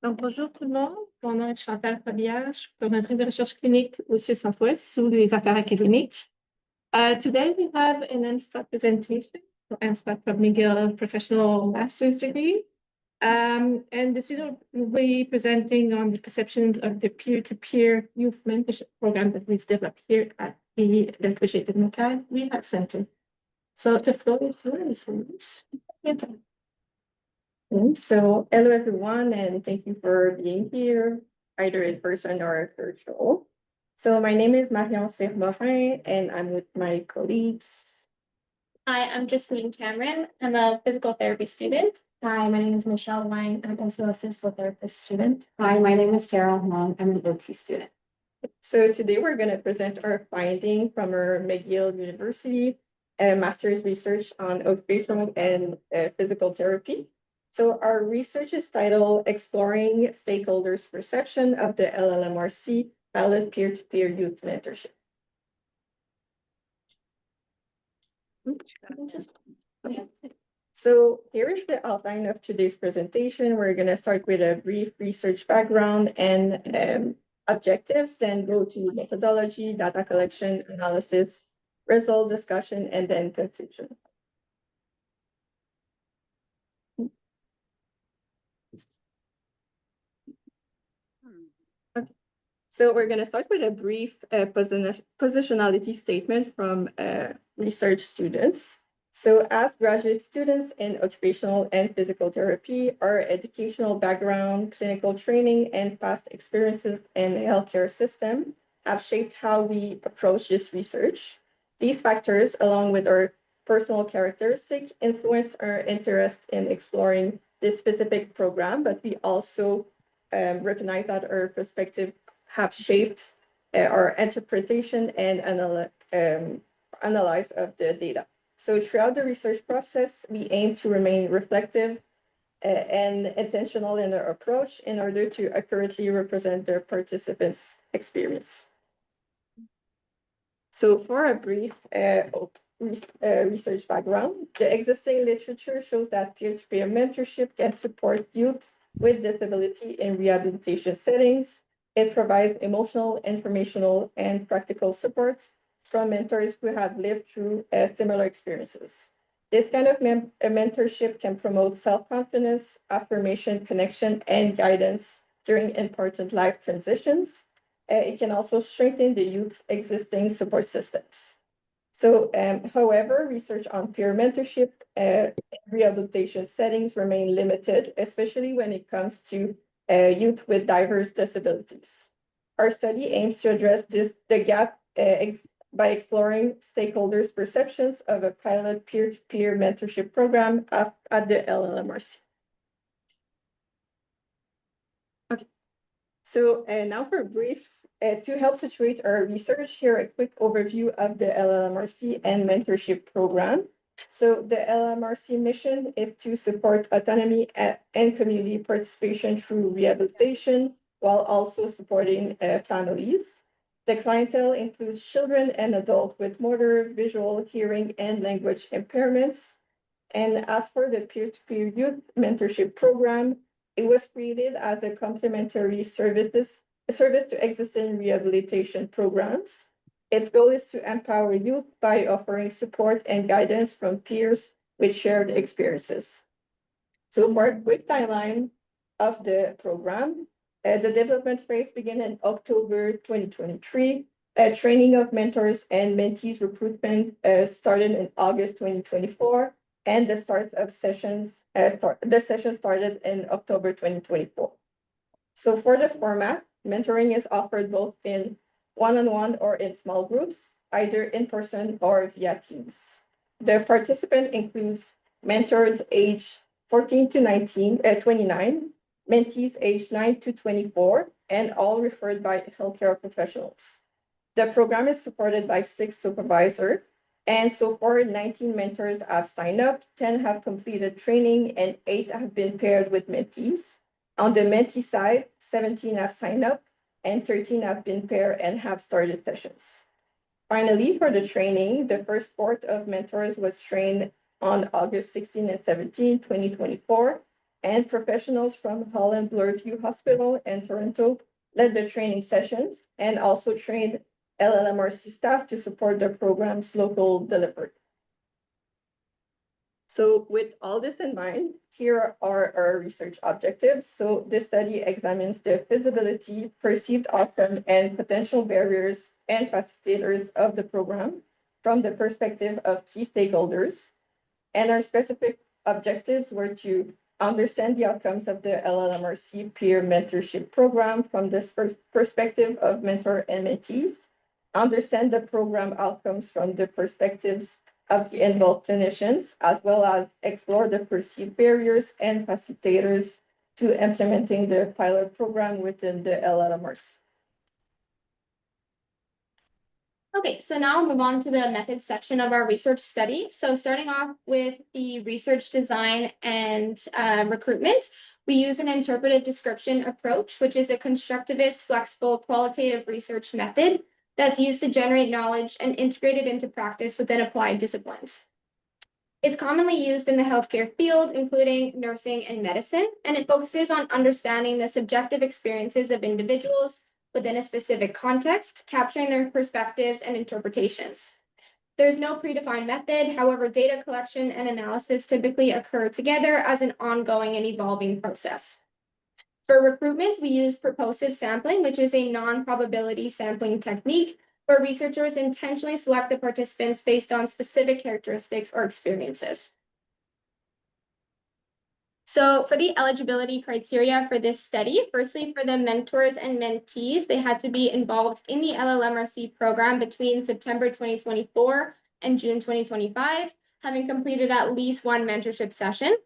Donc, bonjour tout le monde. Mon nom est Chantal Fabière. Je suis coordonnatrice de recherche clinique au Sud-Centouest sous les affaires académiques. Today we have an MSPAT presentation. So MSPAT from McGill Professional Master's Degree. And the student will be presenting on the perceptions of the peer-to-peer youth mentorship program that we've developed here at the Mentorship Rehab Center. So the floor is yours, Louise. So hello everyone, and thank you for being here, either in person or virtual. So my name is Marion Cyr-Morin, and I'm with my colleagues. Hi, I'm Justine Cameron. I'm a physical therapy student. Hi, my name is Weng. I'm also a physical therapist student. Hi, my name is Hwang. I'm an OT student. So today we're going to present our finding from our McGill University master's research on occupational and physical therapy. So our research is titled Exploring Stakeholders' Perception of the LLMRC Pilot Peer-to-Peer Youth Mentorship. So here is the outline of today's presentation. We're going to start with a brief research background and objectives, then go to methodology, data collection, analysis, result discussion, and then conclusion. Okay. So we're going to start with a brief positionality statement from research students. So as graduate students in occupational and physical therapy, our educational background, clinical training, and past experiences in the healthcare system have shaped how we approach this research. These factors, along with our personal characteristics, influence our interest in exploring this specific program, but we also recognize that our perspective have shaped our interpretation and analyze of the data. So throughout the research process, we aim to remain reflective and intentional in our approach in order to accurately represent the participants' experience. So for a brief research background, the existing literature shows that peer-to-peer mentorship can support youth with disability in rehabilitation settings. It provides emotional, informational, and practical support from mentors who have lived through similar experiences. This kind of mentorship can promote self-confidence, affirmation, connection, and guidance during important life transitions. It can also strengthen the youth's existing support systems. So, however, research on peer mentorship rehabilitation settings remain limited, especially when it comes to youth with diverse disabilities. Our study aims to address the gap by exploring stakeholders' perceptions of a pilot peer-to-peer mentorship program at the LLMRC. Okay, so now for a brief, to help situate our research, here a quick overview of the LLMRC and mentorship program. So the LLMRC mission is to support autonomy and community participation through rehabilitation, while also supporting families. The clientele includes children and adults with motor, visual, hearing, and language impairments. And as for the peer-to-peer youth mentorship program, it was created as a complementary service to existing rehabilitation programs. Its goal is to empower youth by offering support and guidance from peers with shared experiences. So for a quick timeline of the program, the development phase began in October 2023. Training of mentors and mentees recruitment started in August 2024, and the session started in October 2024. So for the format, mentoring is offered both in one-on-one or in small groups, either in person or via Teams. The participant includes mentors age 14 to 29, mentees aged 9 to 24, and all referred by healthcare professionals. The program is supported by 6 supervisors, and so far 19 mentors have signed up, 10 have completed training, and 8 have been paired with mentees. On the mentee side, 17 have signed up, and 13 have been paired and have started sessions. Finally, for the training, the first cohort of mentors was trained on August 16 and 17, 2024, and professionals from Holland Bloorview Hospital in Toronto led the training sessions and also trained LLMRC staff to support the program's local delivery. So with all this in mind, here are our research objectives. So this study examines the feasibility, perceived outcome, and potential barriers and facilitators of the program from the perspective of key stakeholders. And our specific objectives were to understand the outcomes of the LLMRC peer mentorship program from the perspective of mentor and mentees, understand the program outcomes from the perspectives of the involved clinicians, as well as explore the perceived barriers and facilitators to implementing the pilot program within the LLMRC. Okay, so now I'll move on to the methods section of our research study. So starting off with the research design and recruitment, we use an interpretive description approach, which is a constructivist, flexible, qualitative research method that's used to generate knowledge and integrate it into practice within applied disciplines. It's commonly used in the healthcare field, including nursing and medicine, and it focuses on understanding the subjective experiences of individuals within a specific context, capturing their perspectives and interpretations. There's no predefined method, however, data collection and analysis typically occur together as an ongoing and evolving process. For recruitment, we use purposive sampling, which is a non-probability sampling technique where researchers intentionally select the participants based on specific characteristics or experiences. So for the eligibility criteria for this study, firstly, for the mentors and mentees, they had to be involved in the LLMRC program between September 2024 and June 2025, having completed at least one mentorship session.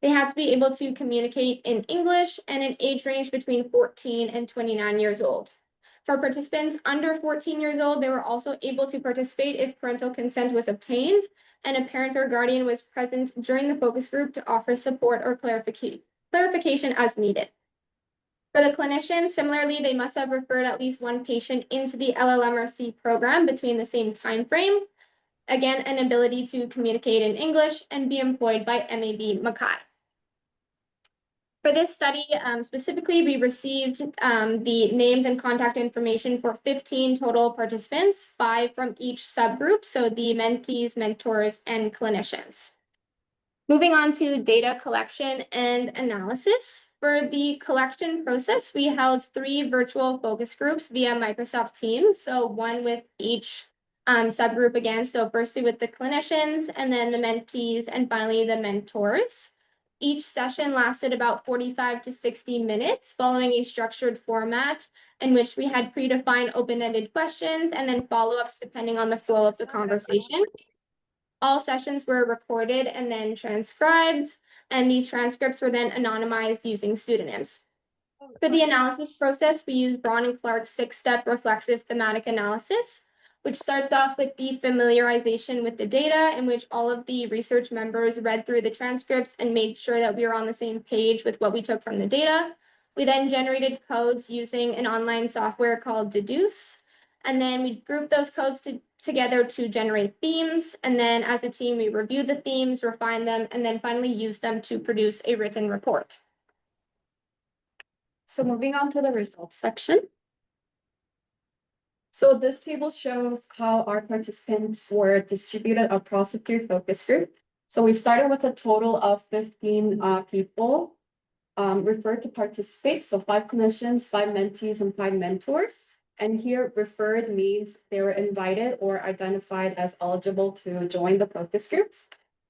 They had to be able to communicate in English and an age range between 14 and 29 years old. For participants under 14 years old, they were also able to participate if parental consent was obtained and a parent or guardian was present during the focus group to offer support or clarification as needed. For the clinicians, similarly, they must have referred at least one patient into the LLMRC program between the same time frame. Again, an ability to communicate in English and be employed by MAB Mackay. For this study, specifically, we received the names and contact information for 15 total participants, 5 from each subgroup, so the mentees, mentors, and clinicians. Moving on to data collection and analysis. For the collection process, we held 3 virtual focus groups via Microsoft Teams, so one with each subgroup again. So firstly with the clinicians, and then the mentees, and finally the mentors. Each session lasted about 45 to 60 minutes, following a structured format in which we had predefined open-ended questions and then follow-ups depending on the flow of the conversation. All sessions were recorded and then transcribed, and these transcripts were then anonymized using pseudonyms. For the analysis process, we use Braun and Clark's 6-step reflexive thematic analysis, which starts off with the familiarization with the data, in which all of the research members read through the transcripts and made sure that we were on the same page with what we took from the data. We then generated codes using an online software called Deduce, and then we grouped those codes together to generate themes, and then as a team, we reviewed the themes, refined them, and then finally used them to produce a written report. So moving on to the results section. So this table shows how our participants were distributed across the 3 focus group. So we started with a total of 15 people referred to participate. So 5 clinicians, 5 mentees, and 5 mentors. And here referred means they were invited or identified as eligible to join the focus groups.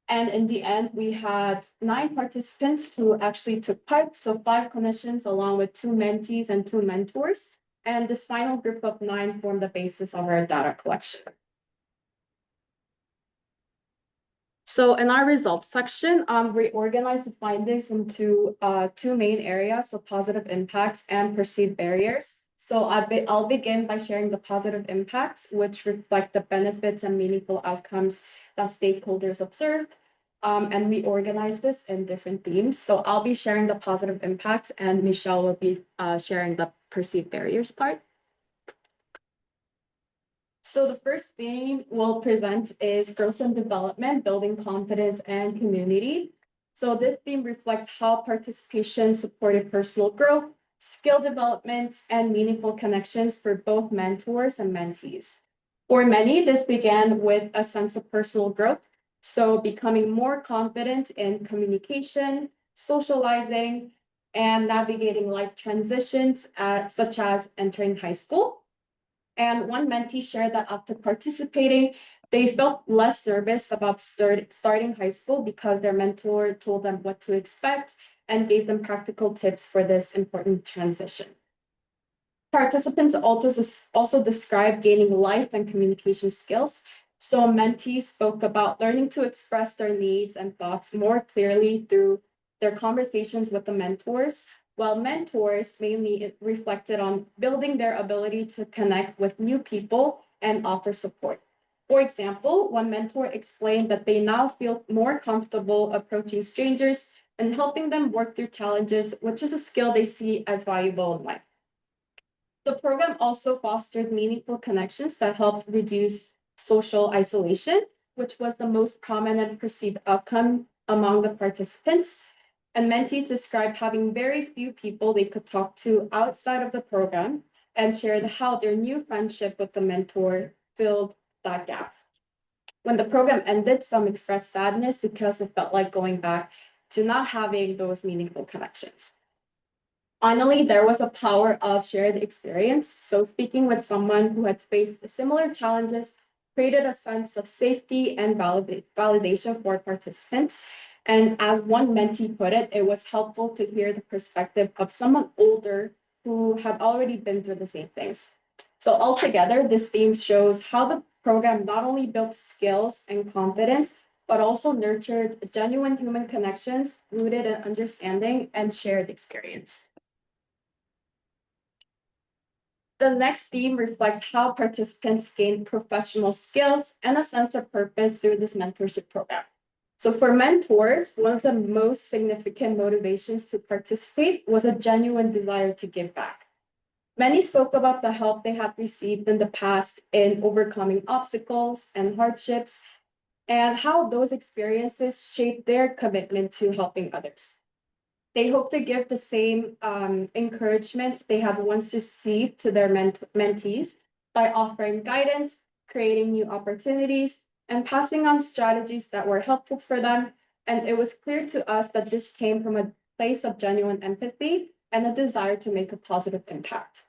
And in the end, we had 9 participants who actually took part. So 5 clinicians along with 2 mentees and 2 mentors. And this final group of 9 formed the basis of our data collection. So in our results section, we organized the findings into 2 main areas, so positive impacts and perceived barriers. So I'll begin by sharing the positive impacts, which reflect the benefits and meaningful outcomes that stakeholders observed. And we organized this in different themes. So I'll be sharing the positive impacts, and Michelle will be sharing the perceived barriers part. So the first theme we'll present is growth and development, building confidence and community. So this theme reflects how participation supported personal growth, skill development, and meaningful connections for both mentors and mentees. For many, this began with a sense of personal growth, so becoming more confident in communication, socializing, and navigating life transitions, such as entering high school. And one mentee shared that after participating, they felt less nervous about starting high school because their mentor told them what to expect and gave them practical tips for this important transition. Participants also described gaining life and communication skills. So mentees spoke about learning to express their needs and thoughts more clearly through their conversations with the mentors, while mentors mainly reflected on building their ability to connect with new people and offer support. For example, one mentor explained that they now feel more comfortable approaching strangers and helping them work through challenges, which is a skill they see as valuable in life. The program also fostered meaningful connections that helped reduce social isolation, which was the most prominent perceived outcome among the participants. And mentees described having very few people they could talk to outside of the program and shared how their new friendship with the mentor filled that gap. When the program ended, some expressed sadness because it felt like going back to not having those meaningful connections. Finally, there was a power of shared experience. So speaking with someone who had faced similar challenges created a sense of safety and validation for participants. And as one mentee put it, it was helpful to hear the perspective of someone older who had already been through the same things. So altogether, this theme shows how the program not only built skills and confidence, but also nurtured genuine human connections rooted in understanding and shared experience. The next theme reflects how participants gain professional skills and a sense of purpose through this mentorship program. So for mentors, one of the most significant motivations to participate was a genuine desire to give back. Many spoke about the help they had received in the past in overcoming obstacles and hardships, and how those experiences shaped their commitment to helping others. They hope to give the same encouragement they had once received to their mentees by offering guidance, creating new opportunities, and passing on strategies that were helpful for them. And it was clear to us that this came from a place of genuine empathy and a desire to make a positive impact.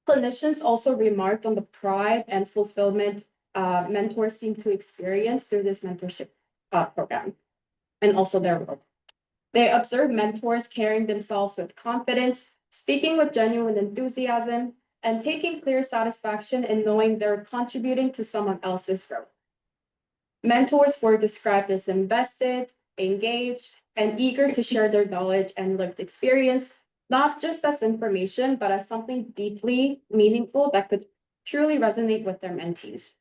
Clinicians also remarked on the pride and fulfillment mentors seem to experience through this mentorship program, and also their role. They observed mentors carrying themselves with confidence, speaking with genuine enthusiasm, and taking clear satisfaction in knowing they're contributing to someone else's growth. Mentors were described as invested, engaged, and eager to share their knowledge and lived experience, not just as information, but as something deeply meaningful that could truly resonate with their mentees.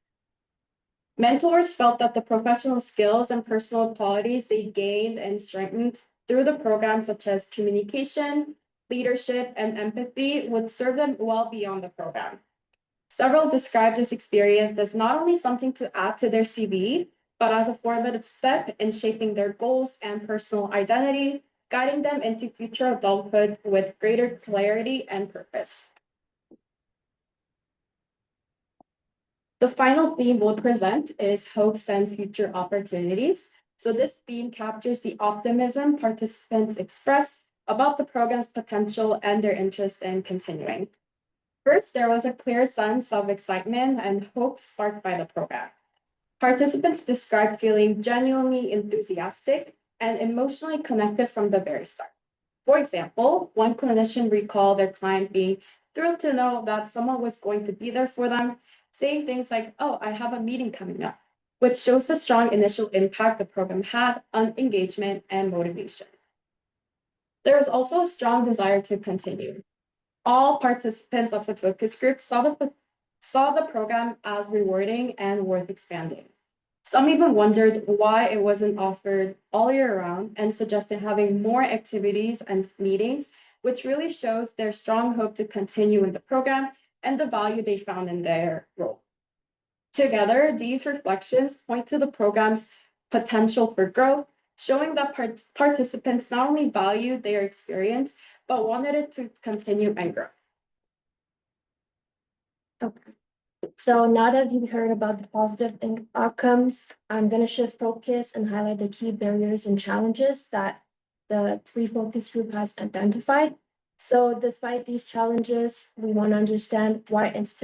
Mentors felt that the professional skills and personal qualities they gained and strengthened through the program, such as communication, leadership, and empathy, would serve them well beyond the program. Several described this experience as not only something to add to their CV, but as a formative step in shaping their goals and personal identity, guiding them into future adulthood with greater clarity and purpose. The final theme we'll present is hopes and future opportunities. So this theme captures the optimism participants expressed about the program's potential and their interest in continuing. First, there was a clear sense of excitement and hope sparked by the program. Participants described feeling genuinely enthusiastic and emotionally connected from the very start. For example, one clinician recalled their client being thrilled to know that someone was going to be there for them, saying things like, "Oh, I have a meeting coming up," which shows the strong initial impact the program had on engagement and motivation. There was also a strong desire to continue. All participants of the focus group saw the program as rewarding and worth expanding. Some even wondered why it wasn't offered all year round and suggested having more activities and meetings, which really shows their strong hope to continue in the program and the value they found in their role. Together, these reflections point to the program's potential for growth, showing that participants not only valued their experience, but wanted it to continue and grow. Okay. So now that you've heard about the positive outcomes, I'm going to shift focus and highlight the key barriers and challenges that the three focus group has identified. So despite these challenges, we want to understand why its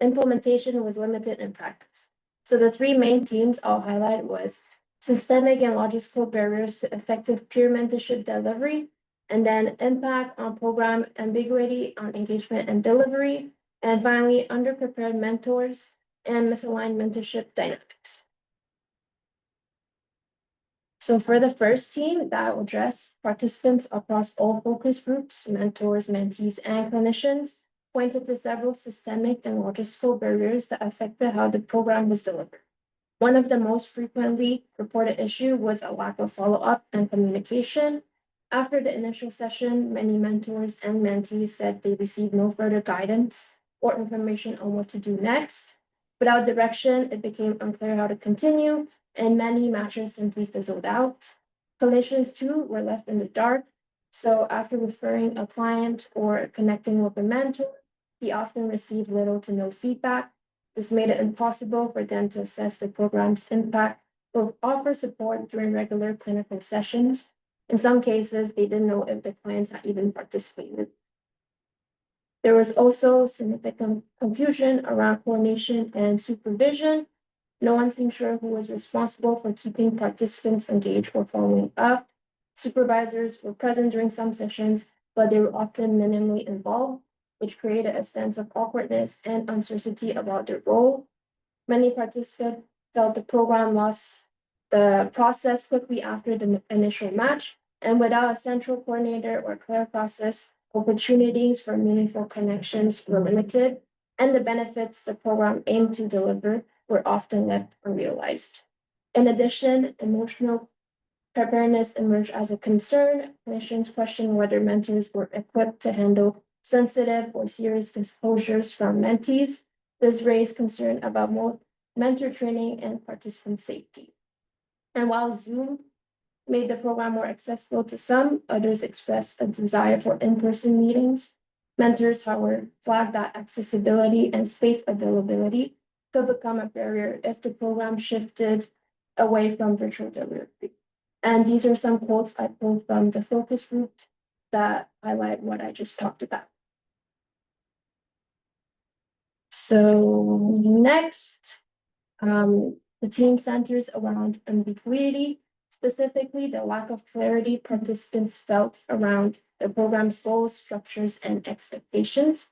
implementation was limited in practice. So the three main themes I'll highlight was systemic and logistical barriers to effective peer mentorship delivery, and then impact on program ambiguity on engagement and delivery, and finally, underprepared mentors and misaligned mentorship dynamics. So for the first team that will address, participants across all focus groups, mentors, mentees, and clinicians pointed to several systemic and logistical barriers that affected how the program was delivered. One of the most frequently reported issue was a lack of follow-up and communication. After the initial session, many mentors and mentees said they received no further guidance or information on what to do next. Without direction, it became unclear how to continue, and many matches simply fizzled out. Clinicians too were left in the dark. So after referring a client or connecting with a mentor, he often received little to no feedback. This made it impossible for them to assess the program's impact or offer support during regular clinical sessions. In some cases, they didn't know if the clients had even participated. There was also significant confusion around coordination and supervision. No one seemed sure who was responsible for keeping participants engaged or following up. Supervisors were present during some sessions, but they were often minimally involved, which created a sense of awkwardness and uncertainty about their role. Many participants felt the program lost the process quickly after the initial match, and without a central coordinator or clear process, opportunities for meaningful connections were limited, and the benefits the program aimed to deliver were often left unrealized. In addition, emotional preparedness emerged as a concern. Clinicians questioned whether mentors were equipped to handle sensitive or serious disclosures from mentees. This raised concern about both mentor training and participant safety. And while Zoom made the program more accessible to some, others expressed a desire for in-person meetings. Mentors, however, flagged that accessibility and space availability could become a barrier if the program shifted away from virtual delivery. And these are some quotes I pulled from the focus group that highlight what I just talked about. So next, the team centers around ambiguity. Specifically, the lack of clarity participants felt around the program's goals, structures, and expectations.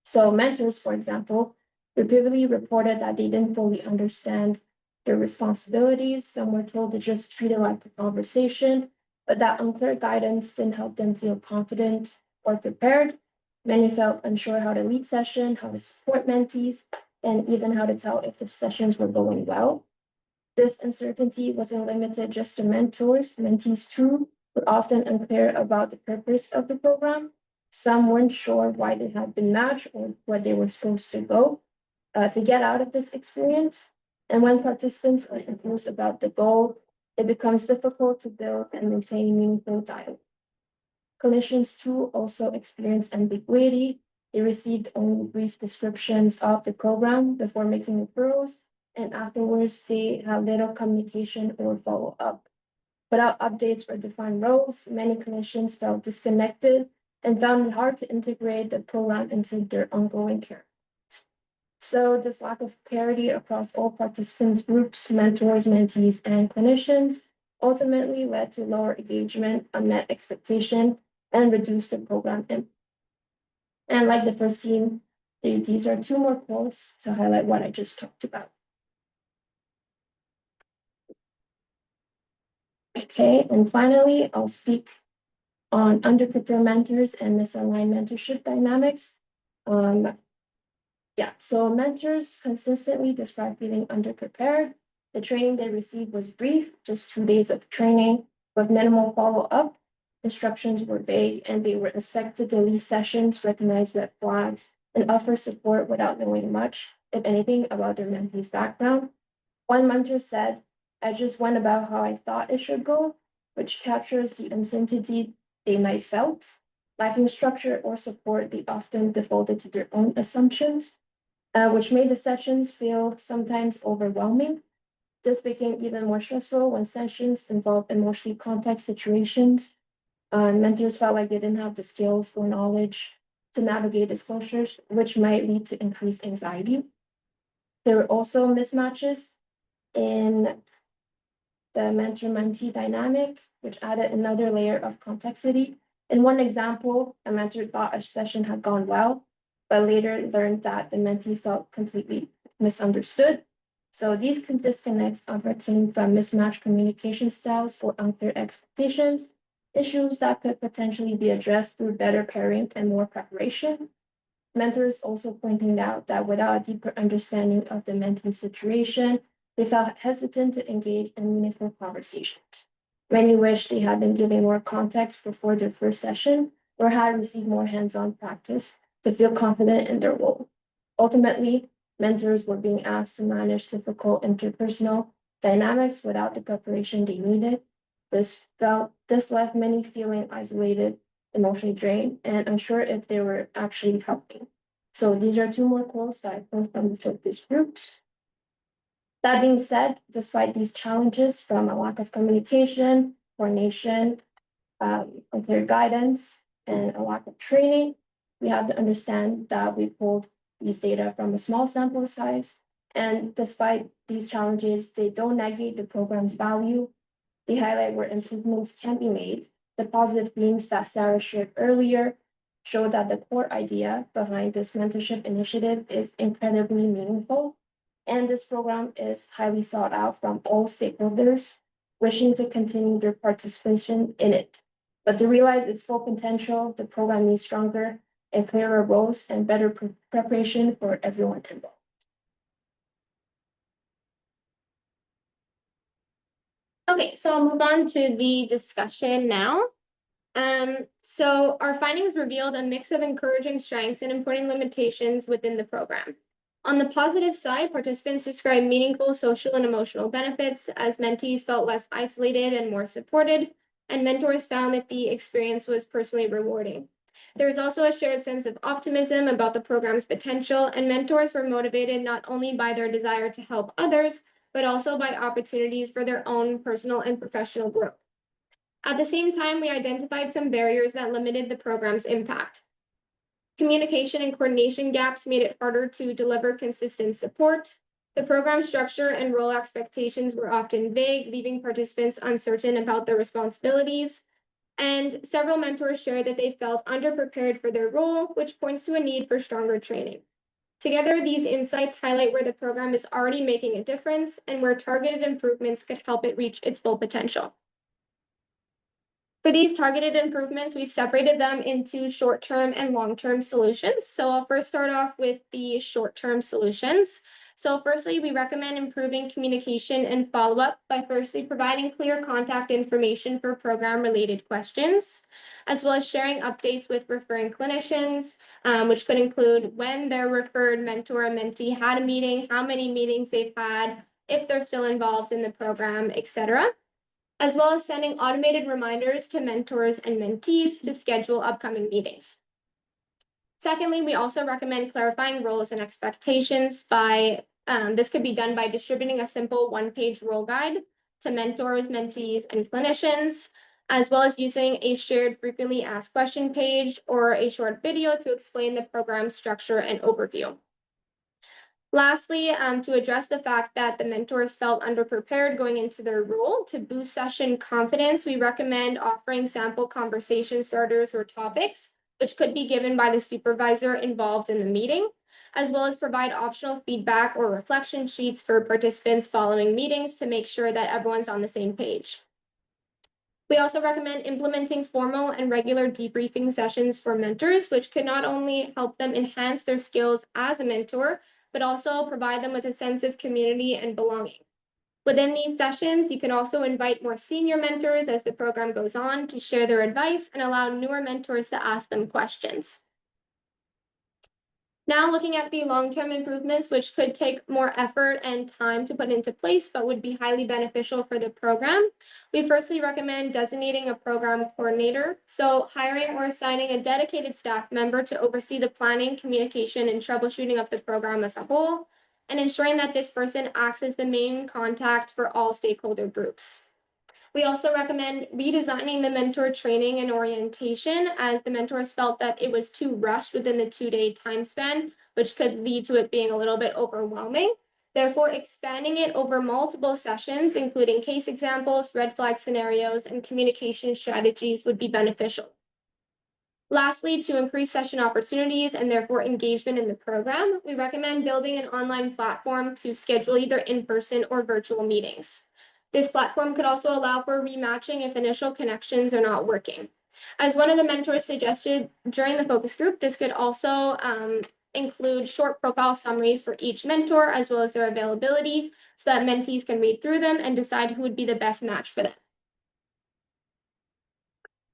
So mentors, for example, repeatedly reported that they didn't fully understand their responsibilities. Some were told to just treat it like a conversation, but that unclear guidance didn't help them feel confident or prepared. Many felt unsure how to lead session, how to support mentees, and even how to tell if the sessions were going well. This uncertainty wasn't limited just to mentors. Mentees too were often unclear about the purpose of the program. Some weren't sure why they had been matched or where they were supposed to go to get out of this experience. And when participants are confused about the goal, it becomes difficult to build and maintain meaningful dialogue. Clinicians too also experienced ambiguity. They received only brief descriptions of the program before making referrals, and afterwards they had little communication or follow-up. Without updates or defined roles, many clinicians felt disconnected and found it hard to integrate the program into their ongoing care. So this lack of clarity across all participants groups, mentors, mentees, and clinicians ultimately led to lower engagement, unmet expectation, and reduced the program impact. And like the first team, these are two more quotes to highlight what I just talked about. Okay, and finally, I'll speak on underprepared mentors and misaligned mentorship dynamics. So mentors consistently describe feeling underprepared. The training they received was brief, just 2 days of training with minimal follow-up. Instructions were vague, and they were expected to lead sessions, recognize red flags, and offer support without knowing much, if anything, about their mentee's background. One mentor said, I just went about how I thought it should go, which captures the uncertainty they might felt. Lacking structure or support, they often defaulted to their own assumptions, which made the sessions feel sometimes overwhelming. This became even more stressful when sessions involved emotionally complex situations. Mentors felt like they didn't have the skills or knowledge to navigate disclosures, which might lead to increased anxiety. There were also mismatches in the mentor-mentee dynamic, which added another layer of complexity. In one example, a mentor thought a session had gone well, but later learned that the mentee felt completely misunderstood. So these disconnects often came from mismatched communication styles or unclear expectations, issues that could potentially be addressed through better pairing and more preparation. Mentors also pointing out that without a deeper understanding of the mentee's situation, they felt hesitant to engage in meaningful conversations. Many wished they had been given more context before their first session or had received more hands-on practice to feel confident in their role. Ultimately, mentors were being asked to manage difficult interpersonal dynamics without the preparation they needed. This left many feeling isolated, emotionally drained, and unsure if they were actually helping. So these are two more quotes that I pulled from the focus groups. That being said, despite these challenges from a lack of communication, coordination, unclear guidance, and a lack of training, we have to understand that we pulled these data from a small sample size. And despite these challenges, they don't negate the program's value. They highlight where improvements can be made. The positive themes that Sarah shared earlier show that the core idea behind this mentorship initiative is incredibly meaningful. And this program is highly sought out from all stakeholders wishing to continue their participation in it. But to realize its full potential, the program needs stronger and clearer roles and better preparation for everyone involved. Okay, so I'll move on to the discussion now. So our findings revealed a mix of encouraging strengths and important limitations within the program. On the positive side, participants described meaningful social and emotional benefits as mentees felt less isolated and more supported, and mentors found that the experience was personally rewarding. There was also a shared sense of optimism about the program's potential, and mentors were motivated not only by their desire to help others, but also by opportunities for their own personal and professional growth. At the same time, we identified some barriers that limited the program's impact. Communication and coordination gaps made it harder to deliver consistent support. The program structure and role expectations were often vague, leaving participants uncertain about their responsibilities. And several mentors shared that they felt underprepared for their role, which points to a need for stronger training. Together, these insights highlight where the program is already making a difference and where targeted improvements could help it reach its full potential. For these targeted improvements, we've separated them into short-term and long-term solutions. So I'll first start off with the short-term solutions. So firstly, we recommend improving communication and follow-up by firstly providing clear contact information for program-related questions, as well as sharing updates with referring clinicians, which could include when their referred mentor or mentee had a meeting, how many meetings they've had, if they're still involved in the program, etc., as well as sending automated reminders to mentors and mentees to schedule upcoming meetings. Secondly, we also recommend clarifying roles and expectations by, this could be done by distributing a simple one-page role guide to mentors, mentees, and clinicians, as well as using a shared frequently asked question page or a short video to explain the program structure and overview. Lastly, to address the fact that the mentors felt underprepared going into their role, to boost session confidence, we recommend offering sample conversation starters or topics, which could be given by the supervisor involved in the meeting, as well as provide optional feedback or reflection sheets for participants following meetings to make sure that everyone's on the same page. We also recommend implementing formal and regular debriefing sessions for mentors, which could not only help them enhance their skills as a mentor, but also provide them with a sense of community and belonging. Within these sessions, you can also invite more senior mentors as the program goes on to share their advice and allow newer mentors to ask them questions. Now looking at the long-term improvements, which could take more effort and time to put into place, but would be highly beneficial for the program. We firstly recommend designating a program coordinator. So hiring or assigning a dedicated staff member to oversee the planning, communication, and troubleshooting of the program as a whole, and ensuring that this person acts as the main contact for all stakeholder groups. We also recommend redesigning the mentor training and orientation, as the mentors felt that it was too rushed within the 2-day time span, which could lead to it being a little bit overwhelming. Therefore, expanding it over multiple sessions, including case examples, red flag scenarios, and communication strategies would be beneficial. Lastly, to increase session opportunities and therefore engagement in the program, we recommend building an online platform to schedule either in-person or virtual meetings. This platform could also allow for rematching if initial connections are not working. As one of the mentors suggested during the focus group, this could also include short profile summaries for each mentor, as well as their availability, so that mentees can read through them and decide who would be the best match for them.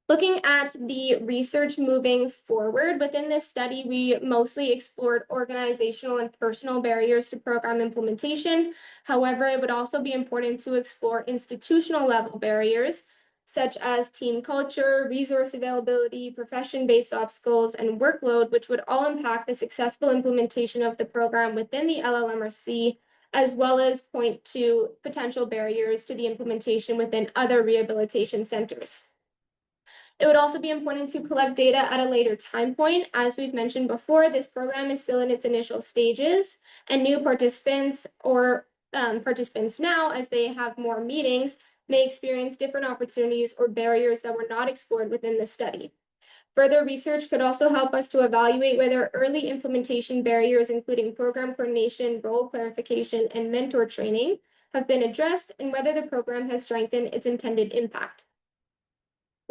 Looking at the research moving forward, within this study, we mostly explored organizational and personal barriers to program implementation. However, it would also be important to explore institutional level barriers, such as team culture, resource availability, profession-based obstacles, and workload, which would all impact the successful implementation of the program within the LLMRC, as well as point to potential barriers to the implementation within other rehabilitation centers. It would also be important to collect data at a later time point. As we've mentioned before, this program is still in its initial stages, and new participants or participants now, as they have more meetings, may experience different opportunities or barriers that were not explored within the study. Further research could also help us to evaluate whether early implementation barriers, including program coordination, role clarification, and mentor training, have been addressed, and whether the program has strengthened its intended impact.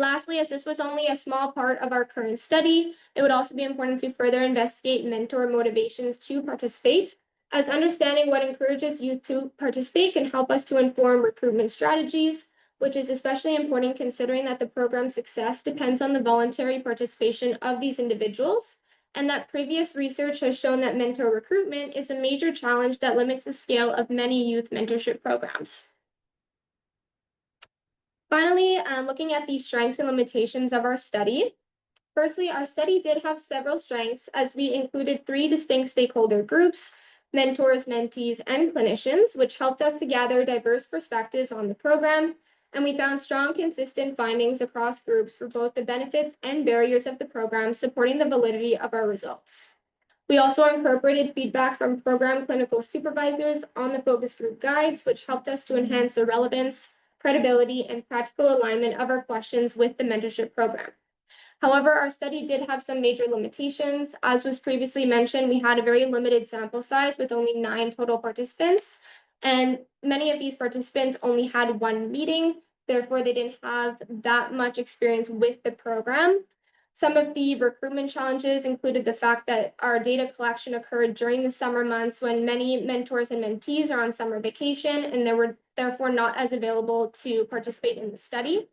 Lastly, as this was only a small part of our current study, it would also be important to further investigate mentor motivations to participate, as understanding what encourages youth to participate can help us to inform recruitment strategies, which is especially important considering that the program's success depends on the voluntary participation of these individuals, and that previous research has shown that mentor recruitment is a major challenge that limits the scale of many youth mentorship programs. Finally, looking at the strengths and limitations of our study. Firstly, our study did have several strengths, as we included 3 distinct stakeholder groups: mentors, mentees, and clinicians, which helped us to gather diverse perspectives on the program. And we found strong, consistent findings across groups for both the benefits and barriers of the program, supporting the validity of our results. We also incorporated feedback from program clinical supervisors on the focus group guides, which helped us to enhance the relevance, credibility, and practical alignment of our questions with the mentorship program. However, our study did have some major limitations. As was previously mentioned, we had a very limited sample size with only 9 total participants, and many of these participants only had 1 meeting. Therefore, they didn't have that much experience with the program. Some of the recruitment challenges included the fact that our data collection occurred during the summer months, when many mentors and mentees are on summer vacation, and they were therefore not as available to participate in the study.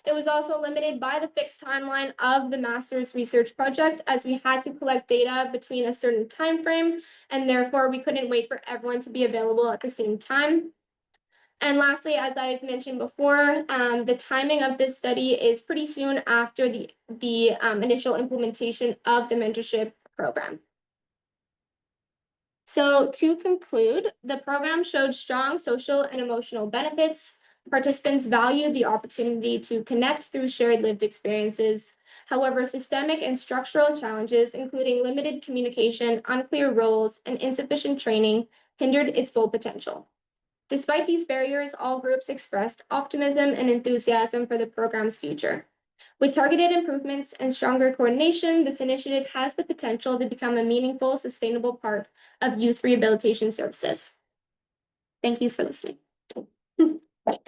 It was also limited by the fixed timeline of the master's research project, as we had to collect data between a certain time frame, and therefore we couldn't wait for everyone to be available at the same time. And lastly, as I've mentioned before, the timing of this study is pretty soon after the initial implementation of the mentorship program. So to conclude, the program showed strong social and emotional benefits. Participants valued the opportunity to connect through shared lived experiences. However, systemic and structural challenges, including limited communication, unclear roles, and insufficient training, hindered its full potential. Despite these barriers, all groups expressed optimism and enthusiasm for the program's future. With targeted improvements and stronger coordination, this initiative has the potential to become a meaningful, sustainable part of youth rehabilitation services. Thank you for listening.